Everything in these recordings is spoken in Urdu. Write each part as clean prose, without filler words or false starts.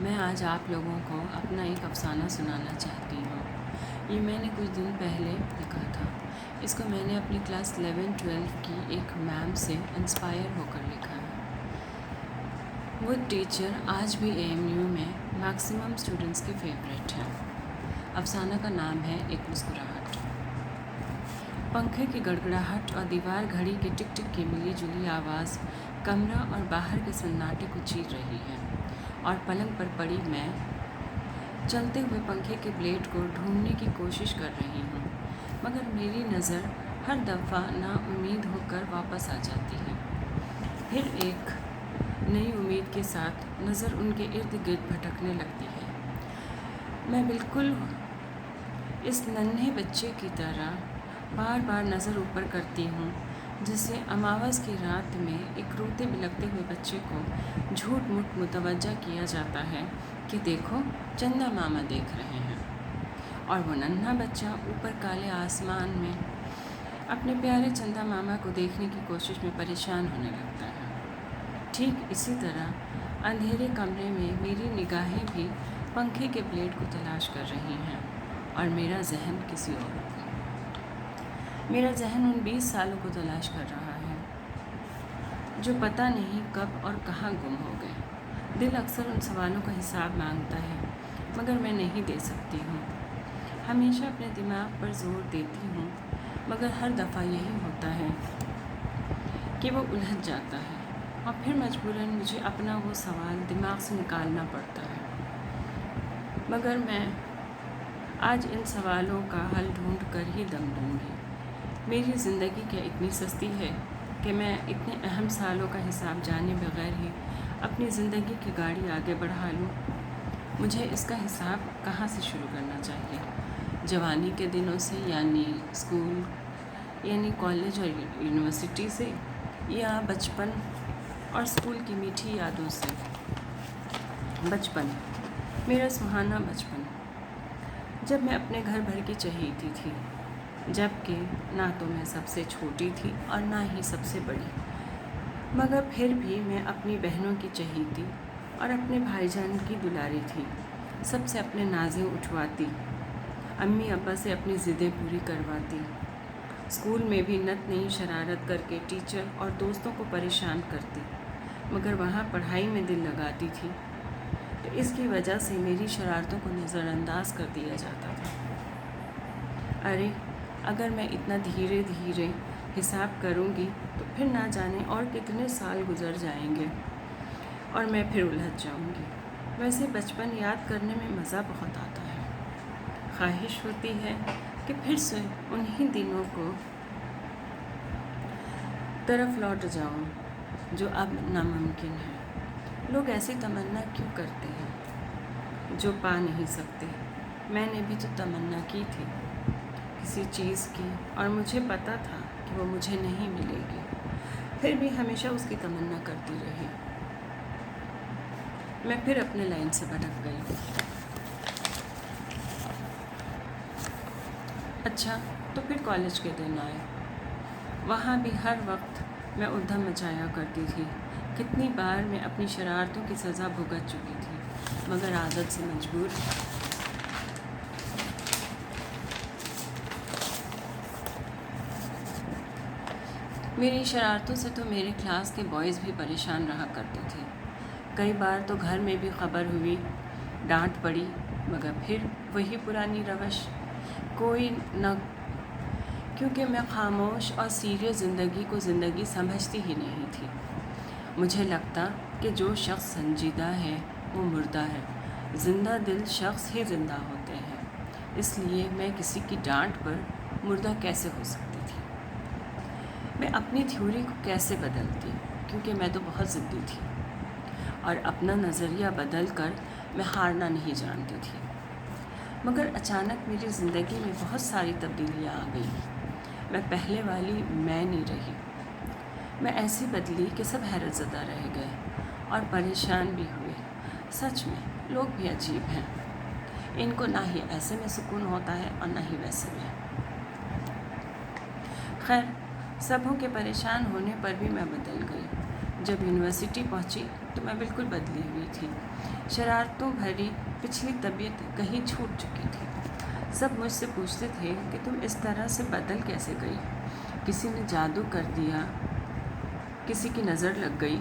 میں آج آپ لوگوں کو اپنا ایک افسانہ سنانا چاہتی ہوں۔ یہ میں نے کچھ دن پہلے لکھا تھا۔ اس کو میں نے اپنی کلاس 11-12 کی ایک میم سے انسپائر ہو کر لکھا ہے۔ وہ ٹیچر آج بھی AMU میں میکسیمم اسٹوڈنٹس کے فیوریٹ ہیں۔ افسانہ کا نام ہے ایک مسکراہٹ۔ پنکھے کی گڑگڑاہٹ اور دیوار گھڑی کے ٹک ٹک کی ملی جلی آواز کمرہ اور باہر کے سناٹے کو چیر رہی ہے، اور پلنگ پر پڑی میں چلتے ہوئے پنکھے کے بلیڈ کو ڈھونڈنے کی کوشش کر رہی ہوں، مگر میری نظر ہر دفعہ نا امید ہو کر واپس آ جاتی ہے۔ پھر ایک نئی امید کے ساتھ نظر ان کے ارد گرد بھٹکنے لگتی ہے۔ میں بالکل اس ننھے بچے کی طرح بار بار نظر اوپر کرتی ہوں، جسے اماوس کی رات میں ایک روتے بلکتے ہوئے بچے کو جھوٹ موٹ متوجہ کیا جاتا ہے کہ دیکھو چندا ماما دیکھ رہے ہیں، اور وہ ننھا بچہ اوپر کالے آسمان میں اپنے پیارے چندا ماما کو دیکھنے کی کوشش میں پریشان ہونے لگتا ہے۔ ٹھیک اسی طرح اندھیرے کمرے میں میری نگاہیں بھی پنکھے کے بلیڈ کو تلاش کر رہی ہیں، اور میرا ذہن کسی اور کو۔ میرا ذہن ان 20 سالوں کو تلاش کر رہا ہے جو پتہ نہیں کب اور کہاں گم ہو گئے۔ دل اکثر ان سوالوں کا حساب مانگتا ہے، مگر میں نہیں دے سکتی ہوں۔ ہمیشہ اپنے دماغ پر زور دیتی ہوں، مگر ہر دفعہ یہی ہوتا ہے کہ وہ الجھ جاتا ہے، اور پھر مجبوراً مجھے اپنا وہ سوال دماغ سے نکالنا پڑتا ہے۔ مگر میں آج ان سوالوں کا حل ڈھونڈ کر ہی دم لوں گی۔ میری زندگی کیا اتنی سستی ہے کہ میں اتنے اہم سالوں کا حساب جانے بغیر ہی اپنی زندگی کی گاڑی آگے بڑھا لوں؟ مجھے اس کا حساب کہاں سے شروع کرنا چاہیے؟ جوانی کے دنوں سے، یعنی اسکول، یعنی کالج اور یونیورسٹی سے، یا بچپن اور اسکول کی میٹھی یادوں سے؟ بچپن، میرا سہانا بچپن، جب میں اپنے گھر بھر کی چہیتی تھی، جبکہ نہ تو میں سب سے چھوٹی تھی اور نہ ہی سب سے بڑی، مگر پھر بھی میں اپنی بہنوں کی چہیتی اور اپنے بھائی جان کی دلاری تھی۔ سب سے اپنے نازیں اٹھواتی، امی ابا سے اپنی ضدیں پوری کرواتی، اسکول میں بھی نت نئی شرارت کر کے ٹیچر اور دوستوں کو پریشان کرتی، مگر وہاں پڑھائی میں دل لگاتی تھی، تو اس کی وجہ سے میری شرارتوں کو نظر انداز کر دیا جاتا تھا۔ ارے اگر میں اتنا دھیرے دھیرے حساب کروں گی تو پھر نہ جانے اور کتنے سال گزر جائیں گے، اور میں پھر الجھ جاؤں گی۔ ویسے بچپن یاد کرنے میں مزہ بہت آتا ہے۔ خواہش ہوتی ہے کہ پھر سے انہی دنوں کو طرف لوٹ جاؤں جو اب ناممکن ہے۔ لوگ ایسی تمنا کیوں کرتے ہیں جو پا نہیں سکتے؟ میں نے بھی تو تمنا کی تھی کسی چیز کی، اور مجھے پتہ تھا کہ وہ مجھے نہیں ملے گی، پھر بھی ہمیشہ اس کی تمنا کرتی رہی۔ میں پھر اپنے لائن سے بھٹک گئی۔ اچھا، تو پھر کالج کے دن آئے۔ وہاں بھی ہر وقت میں ادھم مچایا کرتی تھی۔ کتنی بار میں اپنی شرارتوں کی سزا بھگت چکی تھی، مگر عادت سے مجبور میری شرارتوں سے تو میرے کلاس کے بوائز بھی پریشان رہا کرتے تھے۔ کئی بار تو گھر میں بھی خبر ہوئی، ڈانٹ پڑی، مگر پھر وہی پرانی روش، کوئی نہ، کیونکہ میں خاموش اور سیریس زندگی کو زندگی سمجھتی ہی نہیں تھی۔ مجھے لگتا کہ جو شخص سنجیدہ ہے وہ مردہ ہے، زندہ دل شخص ہی زندہ ہوتے ہیں، اس لیے میں کسی کی ڈانٹ پر مردہ کیسے ہو سکتی تھی؟ میں اپنی تھیوری کو کیسے بدلتی، کیونکہ میں تو بہت ضدی تھی، اور اپنا نظریہ بدل کر میں ہارنا نہیں جانتی تھی۔ مگر اچانک میری زندگی میں بہت ساری تبدیلیاں آ گئیں۔ میں پہلے والی میں نہیں رہی۔ میں ایسی بدلی کہ سب حیرت زدہ رہ گئے اور پریشان بھی ہوئے۔ سچ میں لوگ بھی عجیب ہیں، ان کو نہ ہی ایسے میں سکون ہوتا ہے اور نہ ہی ویسے میں۔ خیر، سبھوں کے پریشان ہونے پر بھی میں بدل گئی۔ جب یونیورسٹی پہنچی تو میں بالکل بدلی ہوئی تھی. شرارتوں بھری پچھلی طبیعت کہیں چھوٹ چکی تھی. سب مجھ سے پوچھتے تھے کہ تم اس طرح سے بدل کیسے گئی؟ کسی نے جادو کر دیا؟ کسی کی نظر لگ گئی؟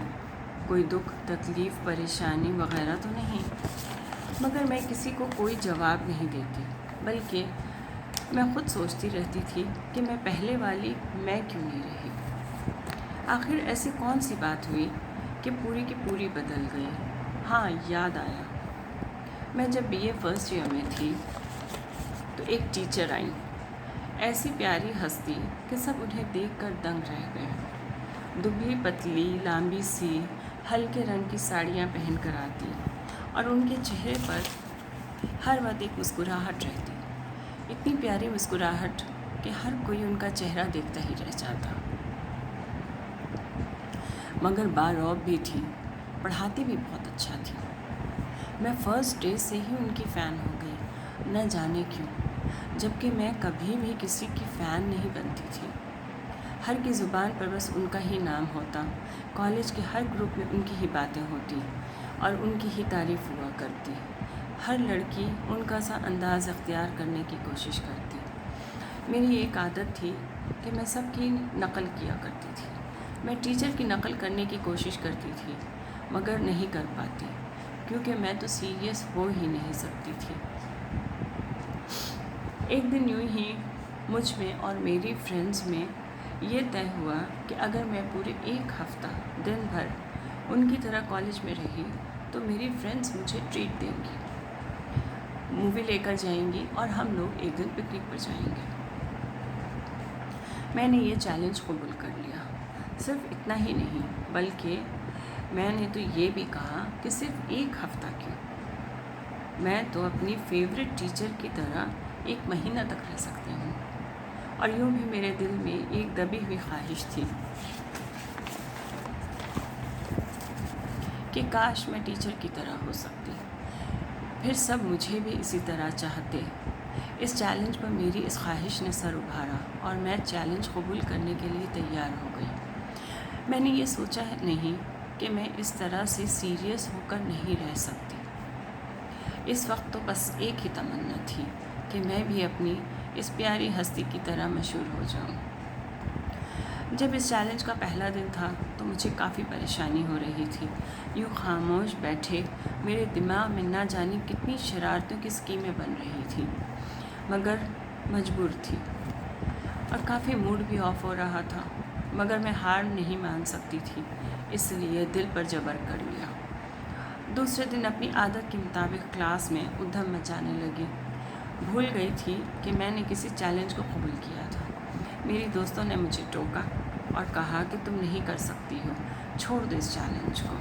کوئی دکھ، تکلیف، پریشانی وغیرہ تو نہیں؟ مگر میں کسی کو کوئی جواب نہیں دیتی، بلکہ میں خود سوچتی رہتی تھی کہ میں پہلے والی میں کیوں نہیں رہی. آخر ایسی کون سی بات ہوئی کہ پوری کی پوری بدل گئی؟ ہاں، یاد آیا. میں جب BA فرسٹ ایئر میں تھی تو ایک ٹیچر آئیں، ایسی پیاری ہستی کہ سب انہیں دیکھ کر دنگ رہ گئے. دبلی پتلی، لمبی سی، ہلکے رنگ کی ساڑیاں پہن کر آتی اور ان کے چہرے پر ہر وقت ایک مسکراہٹ رہتی. اتنی پیاری مسکراہٹ کہ ہر کوئی ان کا چہرہ دیکھتا ہی رہ جاتا. مگر بارعب بھی تھی، پڑھاتی بھی بہت اچھا تھی. میں فرسٹ ڈے سے ہی ان کی فین ہو گئی، نہ جانے کیوں، جبکہ میں کبھی بھی کسی کی فین نہیں بنتی تھی. ہر کی زبان پر بس ان کا ہی نام ہوتا، کالج کے ہر گروپ میں ان کی ہی باتیں ہوتی اور ان کی ہی تعریف ہوا کرتی. ہر لڑکی ان کا سا انداز اختیار کرنے کی کوشش کرتی. میری ایک عادت تھی کہ میں سب کی نقل کیا کرتی تھی. میں ٹیچر کی نقل کرنے کی کوشش کرتی تھی، مگر نہیں کر پاتی، کیونکہ میں تو سیریس ہو ہی نہیں سکتی تھی. ایک دن یوں ہی مجھ میں اور میری فرینڈز میں یہ طے ہوا کہ اگر میں پورے ایک ہفتہ دن بھر ان کی طرح کالج میں رہی تو میری فرینڈز مجھے ٹریٹ دیں گی، مووی لے کر جائیں گی اور ہم لوگ ایک دن پکنک پر جائیں گے. میں نے یہ چیلنج قبول کر لیا. صرف اتنا ہی نہیں، بلکہ میں نے تو یہ بھی کہا کہ صرف ایک ہفتہ کیوں، میں تو اپنی فیوریٹ ٹیچر کی طرح ایک مہینہ تک رہ سکتی ہوں. اور یوں بھی میرے دل میں ایک دبی ہوئی خواہش تھی کہ کاش میں ٹیچر کی طرح ہو سکتی، پھر سب مجھے بھی اسی طرح چاہتے. اس چیلنج پر میری اس خواہش نے سر ابھارا اور میں چیلنج قبول کرنے کے لیے تیار ہو گئی. میں نے یہ سوچا نہیں کہ میں اس طرح سے سیریس ہو کر نہیں رہ سکتی. اس وقت تو بس ایک ہی تمنا تھی کہ میں بھی اپنی اس پیاری ہستی کی طرح مشہور ہو جاؤں. جب اس چیلنج کا پہلا دن تھا تو مجھے کافی پریشانی ہو رہی تھی. یوں خاموش بیٹھے میرے دماغ میں نہ جانے کتنی شرارتوں کی اسکیمیں بن رہی تھیں، مگر مجبور تھی. اور کافی موڈ بھی آف ہو رہا تھا، مگر میں ہار نہیں مان سکتی تھی، اس لیے دل پر جبر کر لیا. دوسرے دن اپنی عادت کے مطابق کلاس میں ادھم مچانے لگی. بھول گئی تھی کہ میں نے کسی چیلنج کو قبول کیا تھا. میری دوستوں نے مجھے ٹوکا اور کہا کہ تم نہیں کر سکتی ہو، چھوڑ دو اس چیلنج کو.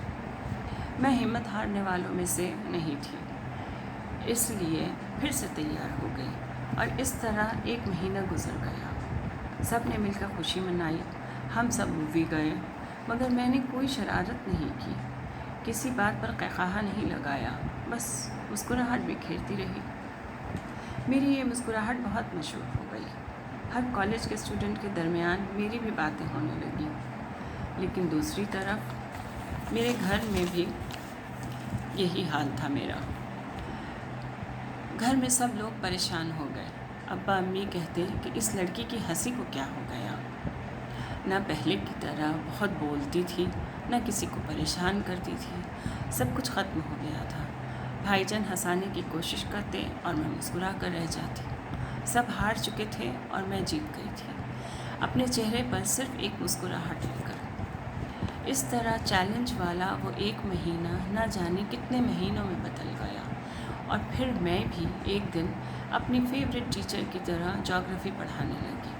میں ہمت ہارنے والوں میں سے نہیں تھی، اس لیے پھر سے تیار ہو گئی اور اس طرح ایک مہینہ گزر گیا. سب نے مل کر خوشی منائی، ہم سب مووی گئے، مگر میں نے کوئی شرارت نہیں کی، کسی بات پر قہقہا نہیں لگایا، بس مسکراہٹ بکھیرتی رہی. میری یہ مسکراہٹ بہت مشہور ہو گئی. ہر کالج کے اسٹوڈنٹ کے درمیان میری بھی باتیں ہونے لگیں. لیکن دوسری طرف میرے گھر میں بھی یہی حال تھا میرا. گھر میں سب لوگ پریشان ہو گئے. ابا امی کہتے کہ اس لڑکی کی ہنسی کو کیا ہو گیا، نہ پہلے کی طرح بہت بولتی تھی، نہ کسی کو پریشان کرتی تھی، سب کچھ ختم ہو گیا تھا. بھائی جان ہنسانے کی کوشش کرتے اور میں مسکرا کر رہ جاتی. سب ہار چکے تھے اور میں جیت گئی تھی، اپنے چہرے پر صرف ایک مسکراہٹ لے کر. اس طرح چیلنج والا وہ ایک مہینہ نہ جانے کتنے مہینوں میں بدل گیا. اور پھر میں بھی ایک دن اپنی فیوریٹ ٹیچر کی طرح جغرافی پڑھانے لگی.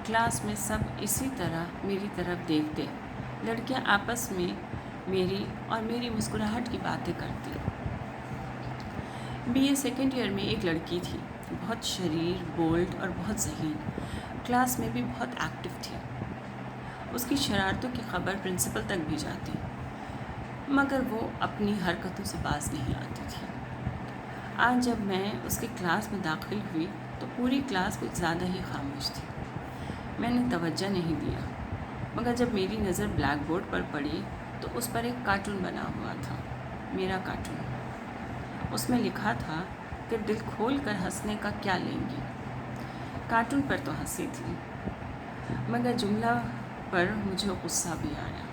کلاس میں سب اسی طرح میری طرف دیکھتے، لڑکیاں آپس میں میری اور میری مسکراہٹ کی باتیں کرتی. BA سیکنڈ ایئر میں ایک لڑکی تھی، بہت شریر، بولڈ اور بہت ذہین، کلاس میں بھی بہت ایکٹیو تھی. اس کی شرارتوں کی خبر پرنسپل تک بھی جاتی، مگر وہ اپنی حرکتوں سے باز نہیں آتی تھی. آج جب میں اس کی کلاس میں داخل ہوئی تو پوری کلاس کچھ زیادہ ہی خاموش تھی. میں نے توجہ نہیں دیا، مگر جب میری نظر بلیک بورڈ پر پڑی تو اس پر ایک کارٹون بنا ہوا تھا، میرا کارٹون۔ اس میں لکھا تھا کہ دل کھول کر ہنسنے کا کیا لیں گی۔ کارٹون پر تو ہنسی تھی، مگر جملہ پر مجھے غصہ بھی آیا۔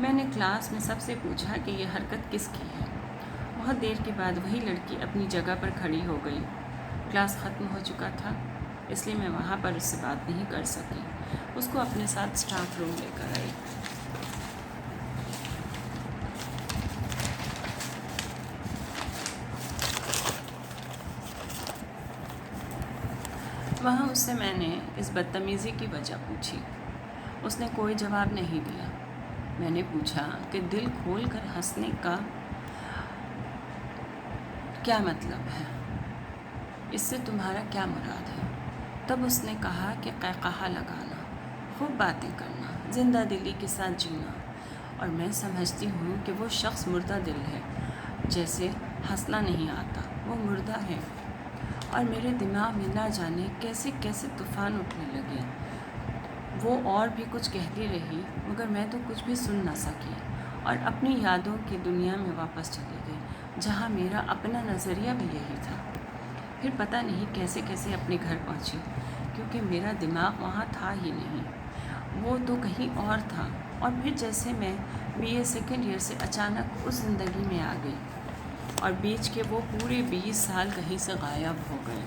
میں نے کلاس میں سب سے پوچھا کہ یہ حرکت کس کی ہے۔ بہت دیر کے بعد وہی لڑکی اپنی جگہ پر کھڑی ہو گئی۔ کلاس ختم ہو چکا تھا، اس لیے میں وہاں پر اس سے بات نہیں کر سکی۔ اس کو اپنے ساتھ اسٹاف روم لے کر آئی۔ وہاں اس سے میں نے اس بدتمیزی کی وجہ پوچھی۔ اس نے کوئی جواب نہیں دیا۔ میں نے پوچھا کہ دل کھول کر ہنسنے کا کیا مطلب ہے؟ اس سے تمہارا کیا مراد ہے؟ تب اس نے کہا کہ قہقہا لگانا، خوب باتیں کرنا، زندہ دلی کے ساتھ جینا۔ اور میں سمجھتی ہوں کہ وہ شخص مردہ دل ہے، جیسے ہنسنا نہیں آتا، وہ مردہ ہے۔ اور میرے دماغ میں نہ جانے کیسے کیسے طوفان اٹھنے لگے۔ وہ اور بھی کچھ کہتی رہی، مگر میں تو کچھ بھی سن نہ سکی، اور اپنی یادوں کی دنیا میں واپس چلی گئی، جہاں میرا اپنا نظریہ بھی یہی تھا۔ پھر پتہ نہیں کیسے کیسے اپنے گھر پہنچی، کیونکہ میرا دماغ وہاں تھا ہی نہیں، وہ تو کہیں اور تھا۔ اور پھر جیسے میں BA سیکنڈ ایئر سے اچانک اس زندگی میں آ گئی، اور بیچ کے وہ پورے 20 سال کہیں سے غائب ہو گئے۔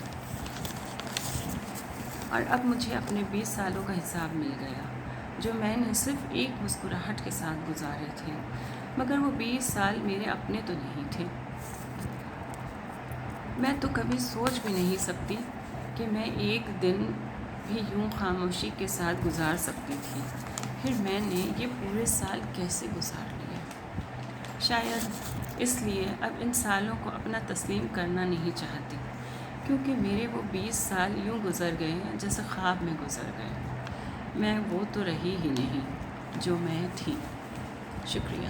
اور اب مجھے اپنے 20 سالوں کا حساب مل گیا، جو میں نے صرف ایک مسکراہٹ کے ساتھ گزارے تھے، مگر وہ 20 سال میرے اپنے تو نہیں تھے۔ میں تو کبھی سوچ بھی نہیں سکتی کہ میں ایک دن بھی یوں خاموشی کے ساتھ گزار سکتی تھی۔ پھر میں نے یہ پورے سال کیسے گزار لیے؟ شاید اس لیے اب ان سالوں کو اپنا تسلیم کرنا نہیں چاہتی، کیونکہ میرے وہ 20 سال یوں گزر گئے جیسے خواب میں گزر گئے۔ میں وہ تو رہی ہی نہیں جو میں تھی۔ شکریہ۔